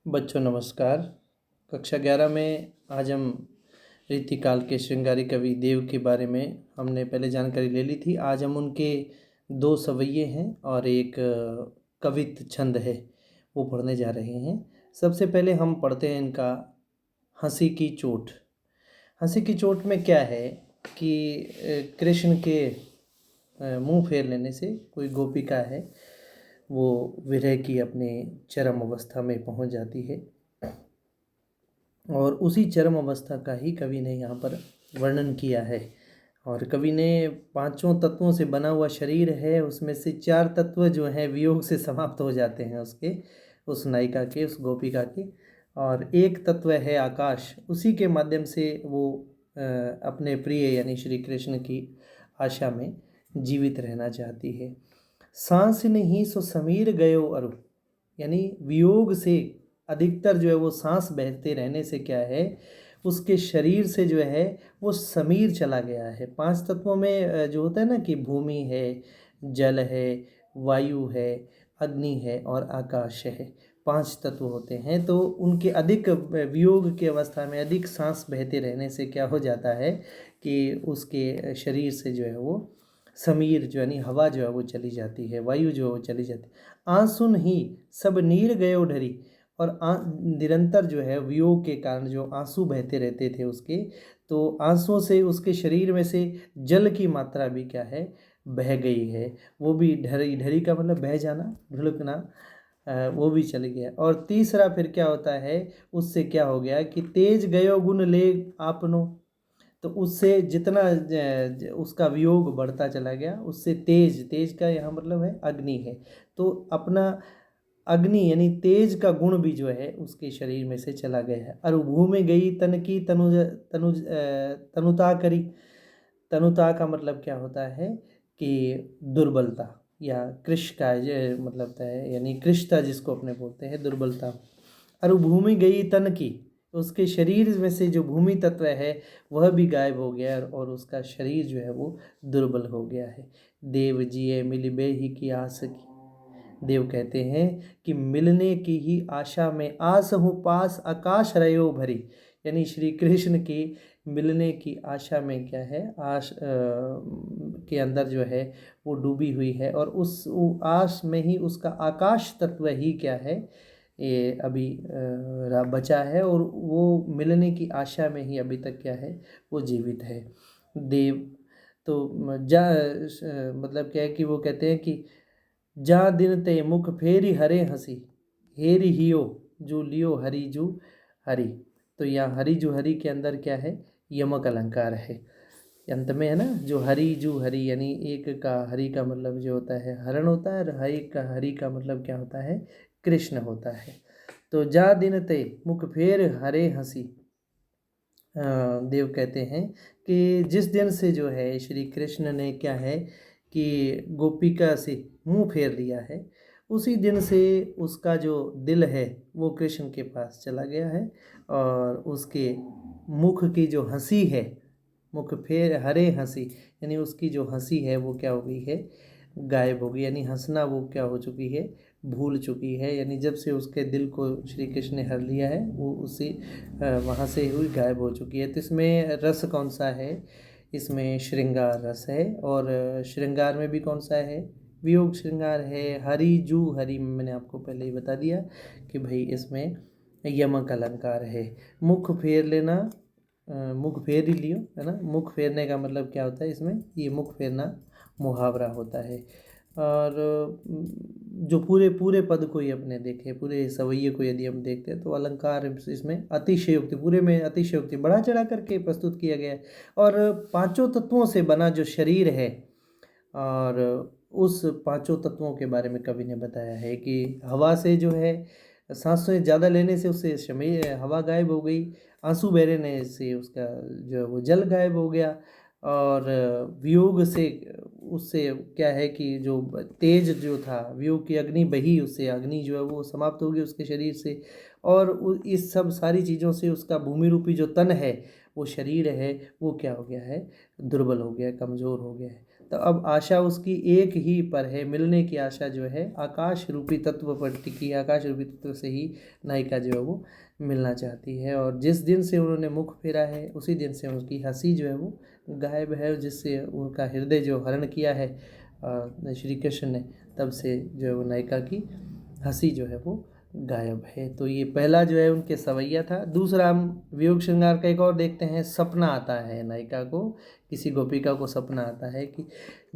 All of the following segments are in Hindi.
बच्चों नमस्कार। कक्षा 11 में आज हम रीतिकाल के श्रृंगारी कवि देव के बारे में हमने पहले जानकारी ले ली थी। आज हम उनके दो सवैये हैं और एक कवित्त छंद है वो पढ़ने जा रहे हैं। सबसे पहले हम पढ़ते हैं इनका हंसी की चोट। हंसी की चोट में क्या है कि कृष्ण के मुंह फेर लेने से कोई गोपिका है वो विरह की अपने चरम अवस्था में पहुंच जाती है और उसी चरम अवस्था का ही कवि ने यहाँ पर वर्णन किया है। और कवि ने पांचों तत्वों से बना हुआ शरीर है, उसमें से चार तत्व जो हैं वियोग से समाप्त हो जाते हैं उसके, उस नायिका के, उस गोपिका के, और एक तत्व है आकाश। उसी के माध्यम से वो अपने प्रिय यानी श्री कृष्ण की आशा में जीवित रहना चाहती है। सांस नहीं सो समीर गयो अरु, यानी वियोग से अधिकतर जो है वो सांस बहते रहने से क्या है, उसके शरीर से जो है वो समीर चला गया है। पांच तत्वों में जो होता है ना कि भूमि है, जल है, वायु है, अग्नि है और आकाश है, पांच तत्व होते हैं। तो उनके अधिक वियोग की अवस्था में अधिक सांस बहते रहने से क्या हो जाता है कि उसके शरीर से जो है वो समीर जो यानी हवा जो है वो चली जाती है, वायु जो है वो चली जाती है। आंसुन ही सब नीर गयो ढरी, और निरंतर जो है वियोग के कारण जो आंसू बहते रहते थे उसके, तो आंसुओं से उसके शरीर में से जल की मात्रा भी क्या है, बह गई है। वो भी ढरी, ढरी का मतलब बह जाना, ढुलकना, वो भी चल गया। और तीसरा फिर क्या होता है, उससे क्या हो गया कि तेज गयो गुण ले आपनो, तो उससे जितना उसका वियोग बढ़ता चला गया, उससे तेज, तेज का यहाँ मतलब है अग्नि है, तो अपना अग्नि यानी तेज का गुण भी जो है उसके शरीर में से चला गया है। और भूमि गई तन की तनुज तनुज तनुता करी। तनुता का मतलब क्या होता है कि दुर्बलता, या कृश का ये मतलब है, यानी कृशता जिसको अपने बोलते हैं, दुर्बलता। और भूमि गई तन की, उसके शरीर में से जो भूमि तत्व है वह भी गायब हो गया और उसका शरीर जो है वो दुर्बल हो गया है। देव जिये मिलिबे ही की आस की, देव कहते हैं कि मिलने की ही आशा में आस हूँ पास आकाश रयो भरी, यानी श्री कृष्ण की मिलने की आशा में क्या है, आश के अंदर जो है वो डूबी हुई है, और उस आश में ही उसका आकाश तत्व ही क्या है, ये अभी बचा है, और वो मिलने की आशा में ही अभी तक क्या है वो जीवित है। देव तो जा मतलब क्या है कि वो कहते हैं कि जा दिन ते मुख फेरी हरे हंसी, हेरी हियो जो लियो हरि जू हरि। तो यहाँ हरि जू हरि के अंदर क्या है, यमक अलंकार है, अंत में है ना, जो हरि जू हरि, यानी एक का हरि का मतलब जो होता है हरण होता है, और हरि का मतलब क्या होता है, कृष्ण होता है। तो जा दिन ते मुख फेर हरे हंसी, देव कहते हैं कि जिस दिन से जो है श्री कृष्ण ने क्या है कि गोपिका से मुंह फेर लिया है, उसी दिन से उसका जो दिल है वो कृष्ण के पास चला गया है, और उसके मुख की जो हंसी है, मुख फेर हरे हंसी, यानी उसकी जो हंसी है वो क्या हो गई है, गायब हो गई, यानी हंसना वो क्या हो चुकी है, भूल चुकी है। यानी जब से उसके दिल को श्री कृष्ण ने हर लिया है वो उसी वहाँ से हुई गायब हो चुकी है। तो इसमें रस कौन सा है, इसमें श्रृंगार रस है, और श्रृंगार में भी कौन सा है, वियोग श्रृंगार है। हरि जू हरि में मैंने आपको पहले ही बता दिया कि भाई इसमें यमक अलंकार है। मुख फेर लेना, मुख फेर ही लियो, है ना, मुख फेरने का मतलब क्या होता है इसमें, ये मुख फेरना मुहावरा होता है। और जो पूरे पूरे पद को ही अपने देखें, पूरे सवैये को यदि हम देखते हैं तो अलंकार इसमें अतिशयोक्ति, पूरे में अतिशयोक्ति बढ़ा चढ़ा करके प्रस्तुत किया गया है। और पांचों तत्वों से बना जो शरीर है, और उस पांचों तत्वों के बारे में कवि ने बताया है कि हवा से जो है, सांसें ज़्यादा लेने से उससे शमीर हवा गायब हो गई, आंसू बहने से उसका जो है वो जल गायब हो गया, और वियोग से उससे क्या है कि जो तेज जो था, वियोग की अग्नि बही, उससे अग्नि जो है वो समाप्त हो गई उसके शरीर से, और इस सब सारी चीज़ों से उसका भूमि रूपी जो तन है, वो शरीर है, वो क्या हो गया है, दुर्बल हो गया, कमज़ोर हो गया है। तो अब आशा उसकी एक ही पर है, मिलने की आशा जो है आकाश रूपी तत्व पर टिकी, आकाश रूपी तत्व से ही नायिका जो है वो मिलना चाहती है। और जिस दिन से उन्होंने मुख फेरा है उसी दिन से उनकी हंसी जो है वो गायब है, जिससे उनका हृदय जो हरण किया है श्री कृष्ण ने, तब से जो है वो नायिका की हंसी जो है वो गायब है। तो ये पहला जो है उनके सवैया था। दूसरा हम वियोग श्रृंगार का एक और देखते हैं। सपना आता है नायिका को, किसी गोपिका को सपना आता है कि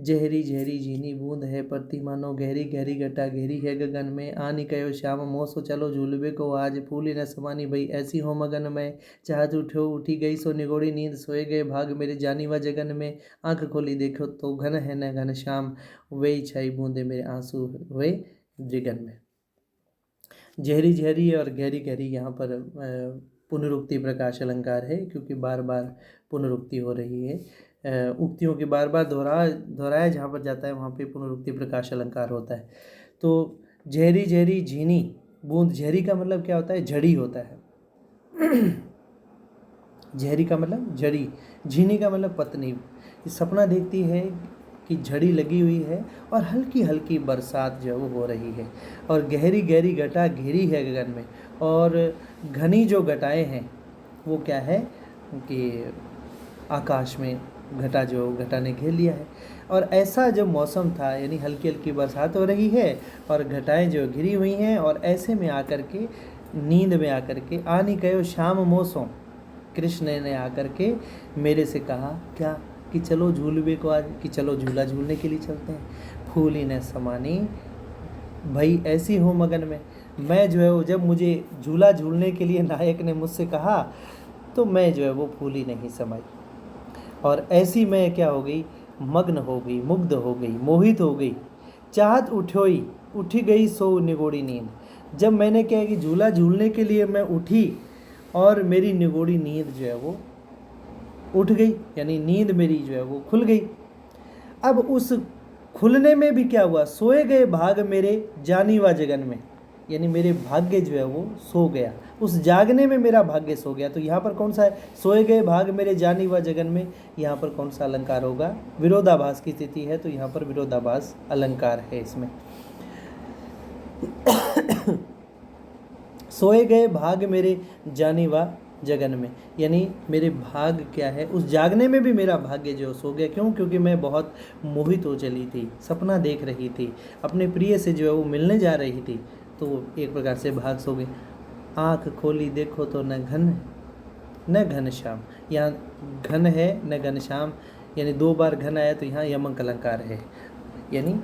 जहरी जहरी झीनी बूंद है परती मानो गहरी गहरी घटा घेरी है गगन में, आनी कयो श्याम मोसो चलो झूलबे को आज, फूली न समानी भई ऐसी हो मगन में, चाहत उठो उठी गई सो निगोड़ी नींद, सोए गए भाग मेरे जानी व जगन में, आंख खोली देखो तो घन है न घन श्याम, वही छाई बूंदे मेरे आंसू हुए जिगन में। जहरी जहरी और गहरी गहरी यहाँ पर पुनरुक्ति प्रकाश अलंकार है, क्योंकि बार बार पुनरुक्ति हो रही है। उक्तियों के बार बार दोहराया जहाँ पर जाता है वहाँ पे पुनरुक्ति प्रकाश अलंकार होता है। तो जहरी जहरी झीनी बूंद, जहरी का मतलब क्या होता है? जड़ी होता है। जहरी का मतलब जड़ी, झीनी का मतलब पत्नी। सपना देखती है कि झड़ी लगी हुई है और हल्की हल्की बरसात जो वो हो रही है, और गहरी गहरी घटा घेरी है गगन में, और घनी जो घटाएं हैं वो क्या है कि आकाश में घटा ने घेर लिया है। और ऐसा जो मौसम था, यानी हल्की हल्की बरसात हो रही है और घटाएं जो घिरी हुई हैं, और ऐसे में आकर के नींद में आकर के आनी कहो श्याम मोसों, कृष्ण ने आकर के मेरे से कहा क्या कि चलो झूलवे को आज, कि चलो झूला झूलने के लिए चलते हैं। फूली न समानी भाई ऐसी हो मगन में, मैं जो है वो जब मुझे झूला झूलने के लिए नायक ने मुझसे कहा तो मैं जो है वो फूली नहीं समाई, और ऐसी मैं क्या हो गई, मग्न हो गई, मुग्ध हो गई, मोहित हो गई। चाहत उठोई उठी गई सो निगोड़ी नींद, जब मैंने क्या कि झूला झूलने के लिए मैं उठी और मेरी निगोड़ी नींद जो है वो उठ गई, यानी नींद मेरी जो है वो खुल गई। अब उस खुलने में भी क्या हुआ, सोए गए भाग मेरे जानी व जगन में, यानी मेरे भाग्य जो है वो सो गया, उस जागने में मेरा भाग्य सो गया। तो यहाँ पर कौन सा है? सोए गए भाग मेरे जानी व जगन में। यहाँ पर कौन सा अलंकार होगा? विरोधाभास की स्थिति है, तो यहाँ पर विरोधाभास अलंकार है इसमें। सोए गए भाग मेरे जानी व जगन में, यानी मेरे भाग क्या है, उस जागने में भी मेरा भाग्य जो सो गया। क्यों? क्योंकि मैं बहुत मोहित हो चली थी, सपना देख रही थी, अपने प्रिय से जो है वो मिलने जा रही थी, तो एक प्रकार से भाग सो गए। आँख खोली देखो तो न घन श्याम, यहाँ घन है न घन श्याम, यानी दो बार घन आया तो यहाँ यमक अलंकार है। यानी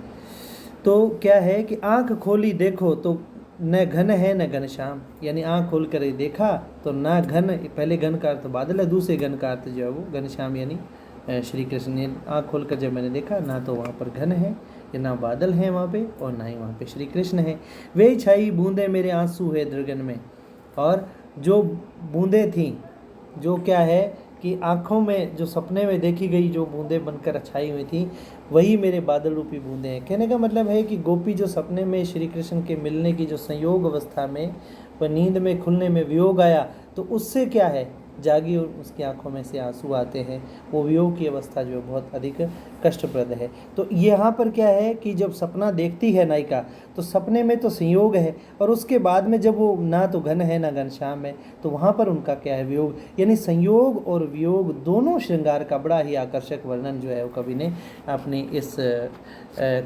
तो क्या है कि आँख खोली देखो तो न घन है न घनश्याम, यानी आँख खोल कर देखा तो ना घन, पहले घन का अर्थ बादल है, दूसरे घन का अर्थ जो है वो घनश्याम, यानी श्री कृष्ण ने आँख खोल कर जब मैंने देखा ना तो वहाँ पर घन है, या ना बादल है वहाँ पे, और ना ही वहाँ पे श्री कृष्ण है। वे छाई बूंदे मेरे आंसू है दृगन में, और जो बूंदें थीं, जो क्या है कि आँखों में जो सपने में देखी गई जो बूंदें बनकर छाई हुई थी, वही मेरे बादल रूपी बूंदें हैं। कहने का मतलब है कि गोपी जो सपने में श्री कृष्ण के मिलने की जो संयोग अवस्था में व नींद में खुलने में वियोग आया, तो उससे क्या है, जागी और उसकी आंखों में से आंसू आते हैं, वो वियोग की अवस्था जो बहुत अधिक कष्टप्रद है। तो यहाँ पर क्या है कि जब सपना देखती है नायिका, तो सपने में तो संयोग है, और उसके बाद में जब वो ना तो घन है ना घनश्याम है, तो वहाँ पर उनका क्या है, वियोग। यानी संयोग और वियोग दोनों श्रृंगार का बड़ा ही आकर्षक वर्णन जो है वो कवि ने अपने इस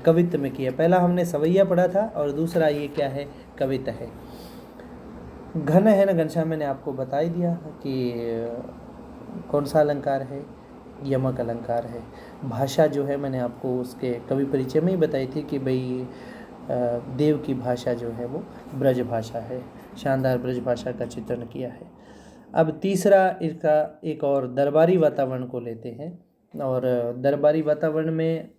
कवित्व में किया। पहला हमने सवैया पढ़ा था, और दूसरा ये क्या है, कवित्व है। घन है न घनश्याम मैंने आपको बता ही दिया कि कौन सा अलंकार है, यमक अलंकार है। भाषा जो है मैंने आपको उसके कवि परिचय में ही बताई थी कि भाई देव की भाषा जो है वो ब्रज भाषा है, शानदार ब्रज भाषा का चित्रण किया है। अब तीसरा इसका एक और दरबारी वातावरण को लेते हैं, और दरबारी वातावरण में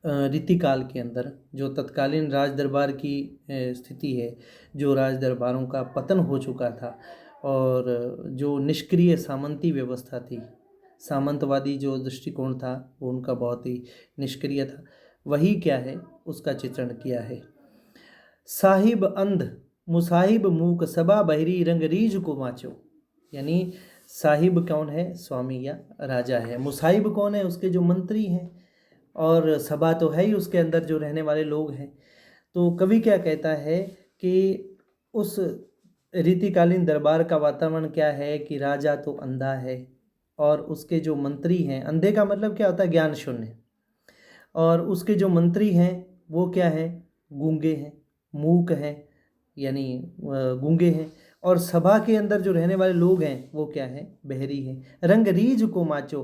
रीतिकाल के अंदर जो तत्कालीन राज दरबार की स्थिति है, जो राज दरबारों का पतन हो चुका था, और जो निष्क्रिय सामंती व्यवस्था थी, सामंतवादी जो दृष्टिकोण था वो उनका बहुत ही निष्क्रिय था, वही क्या है उसका चित्रण किया है। साहिब अंध मुसाहिब मूक सबा बहरी रंग रीज को माचो, यानी साहिब कौन है, स्वामी या राजा है, मुसाहिब कौन है, उसके जो मंत्री हैं, और सभा तो है ही, उसके अंदर जो रहने वाले लोग हैं। तो कवि क्या कहता है कि उस रीतिकालीन दरबार का वातावरण क्या है कि राजा तो अंधा है और उसके जो मंत्री हैं, अंधे का मतलब क्या होता है, ज्ञान शून्य, और उसके जो मंत्री हैं वो क्या है, गूंगे हैं, मूक हैं, यानी गूंगे हैं। और सभा के अंदर जो रहने वाले लोग हैं वो क्या है, बहरी हैं। रंग रीझ को माचो,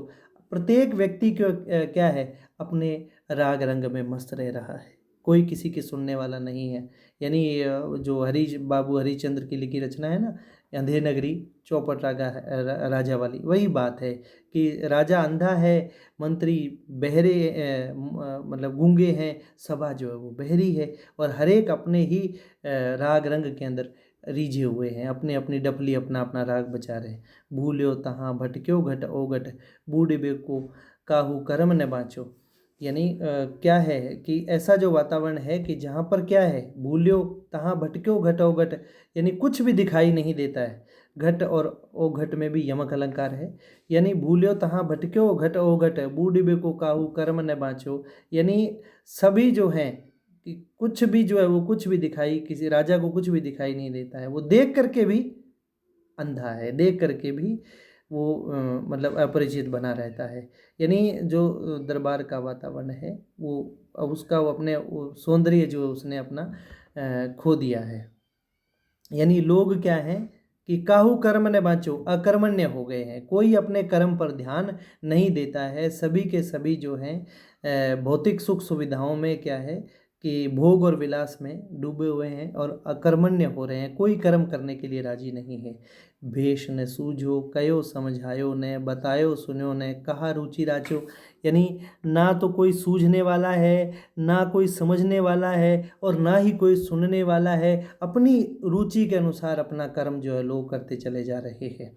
प्रत्येक व्यक्ति को क्या है, अपने राग रंग में मस्त रह रहा है, कोई किसी की सुनने वाला नहीं है। यानी जो बाबू हरिश्चंद्र की लिखी रचना है ना, अंधे नगरी चौपट राजा वाली, वही बात है कि राजा अंधा है, मंत्री बहरे मतलब गूंगे हैं, सभा जो है वो बहरी है, और हर एक अपने ही राग रंग के अंदर रीझे हुए हैं, अपने अपनी डफली अपना अपना राग बजा रहे हैं। भूल्यो तहाँ भटक्यो घट ओघट, बूढ़े को काहू कर्म न बाँचो। यानी क्या है कि ऐसा जो वातावरण है कि जहाँ पर क्या है, भूल्यो तहाँ भटक्यो घट ओघट, यानी कुछ भी दिखाई नहीं देता है। घट और ओघट में भी यमक अलंकार है, यानी भूल्यो तहाँ भटक्यो घट ओघट, बूढ़े को काहू कर्म न बाँचो। यानी सभी जो हैं कि कुछ भी जो है वो कुछ भी दिखाई, किसी राजा को कुछ भी दिखाई नहीं देता है, वो देख करके भी अंधा है, देख करके भी वो मतलब अपरिचित बना रहता है। यानी जो दरबार का वातावरण है वो अब उसका वो अपने वो सौंदर्य जो उसने अपना खो दिया है। यानी लोग क्या हैं कि काहू कर्म न बाँचो, अकर्मण्य हो गए हैं, कोई अपने कर्म पर ध्यान नहीं देता है। सभी के सभी जो हैं भौतिक सुख सुविधाओं में क्या है कि भोग और विलास में डूबे हुए हैं और अकर्मण्य हो रहे हैं, कोई कर्म करने के लिए राजी नहीं है। भेष न सूझो कयो समझायो ने, बतायो सुनो ने, कहा रुचि राचो। यानी ना तो कोई सूझने वाला है, ना कोई समझने वाला है, और ना ही कोई सुनने वाला है। अपनी रुचि के अनुसार अपना कर्म जो है लोग करते चले जा रहे हैं।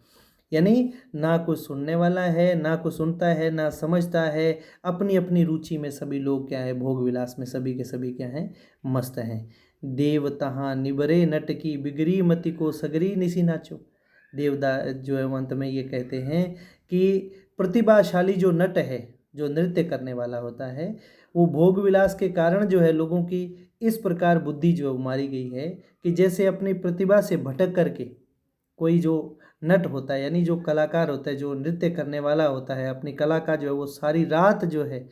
यानी ना कोई सुनने वाला है, ना कोई सुनता है, ना समझता है। अपनी अपनी रुचि में सभी लोग क्या है, भोग विलास में सभी के सभी क्या हैं, मस्त हैं। देव तहाँ निबरे नट की, बिगड़ी मति को सगरी निसी नाचो। देवदा जो है अंत में ये कहते हैं कि प्रतिभाशाली जो नट है, जो नृत्य करने वाला होता है, वो भोग विलास के कारण जो है लोगों की इस प्रकार बुद्धि जो मारी गई है कि जैसे अपनी प्रतिभा से भटक करके कोई जो नट होता है, यानी जो कलाकार होता है, जो नृत्य करने वाला होता है, अपनी कला का जो है वो सारी रात जो है,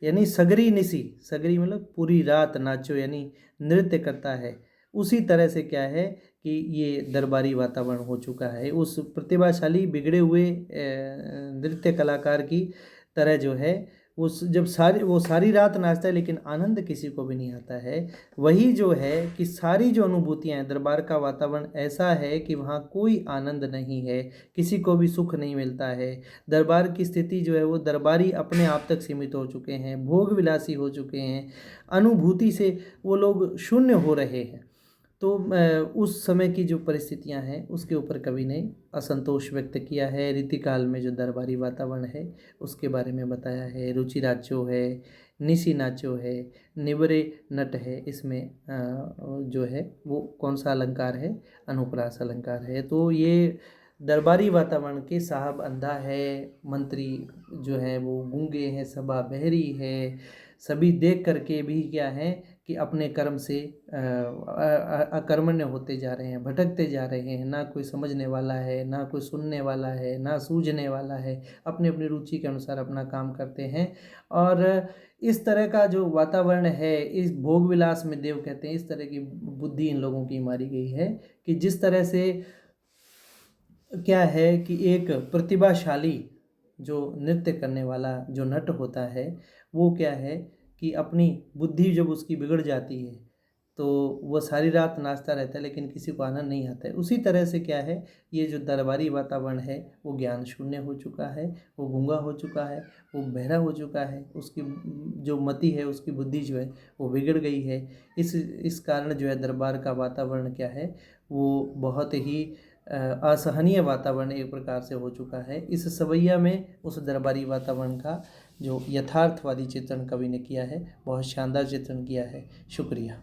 यानी सगरी निसी, सगरी मतलब पूरी रात नाचो, यानी नृत्य करता है। उसी तरह से क्या है कि ये दरबारी वातावरण हो चुका है। उस प्रतिभाशाली बिगड़े हुए नृत्य कलाकार की तरह जो है उस जब वो सारी रात नाचता है लेकिन आनंद किसी को भी नहीं आता है। वही जो है कि सारी जो अनुभूतियाँ हैं, दरबार का वातावरण ऐसा है कि वहाँ कोई आनंद नहीं है, किसी को भी सुख नहीं मिलता है। दरबार की स्थिति जो है वो दरबारी अपने आप तक सीमित हो चुके हैं, भोग विलासी हो चुके हैं, अनुभूति से वो लोग शून्य हो रहे हैं। तो उस समय की जो परिस्थितियां हैं उसके ऊपर कवि ने असंतोष व्यक्त किया है। रीतिकाल में जो दरबारी वातावरण है उसके बारे में बताया है। रुचि नाचो है, निसी नाचो है, निबरे नट है, इसमें जो है वो कौन सा अलंकार है, अनुप्रास अलंकार है। तो ये दरबारी वातावरण के साहब अंधा है, मंत्री जो है वो गूंगे हैं, सभा बहरी है, सभी देख करके भी क्या है कि अपने कर्म से अकर्मण्य होते जा रहे हैं, भटकते जा रहे हैं। ना कोई समझने वाला है, ना कोई सुनने वाला है, ना सूझने वाला है, अपनी अपनी रुचि के अनुसार अपना काम करते हैं। और इस तरह का जो वातावरण है, इस भोग विलास में देव कहते हैं, इस तरह की बुद्धि इन लोगों की मारी गई है कि जिस तरह से क्या है कि एक प्रतिभाशाली जो नृत्य करने वाला जो नट होता है वो क्या है कि अपनी बुद्धि जब उसकी बिगड़ जाती है तो वह सारी रात नाचता रहता है लेकिन किसी को आनंद नहीं आता है। उसी तरह से क्या है, ये जो दरबारी वातावरण है वो ज्ञान शून्य हो चुका है, वो गूंगा हो चुका है, वो बहरा हो चुका है, उसकी जो मति है, उसकी बुद्धि जो है वो बिगड़ गई है। इस कारण जो है दरबार का वातावरण क्या है वो बहुत ही असहनीय वातावरण एक प्रकार से हो चुका है। इस सवैया में उस दरबारी वातावरण का जो यथार्थवादी चित्रण कवि ने किया है, बहुत शानदार चित्रण किया है। शुक्रिया।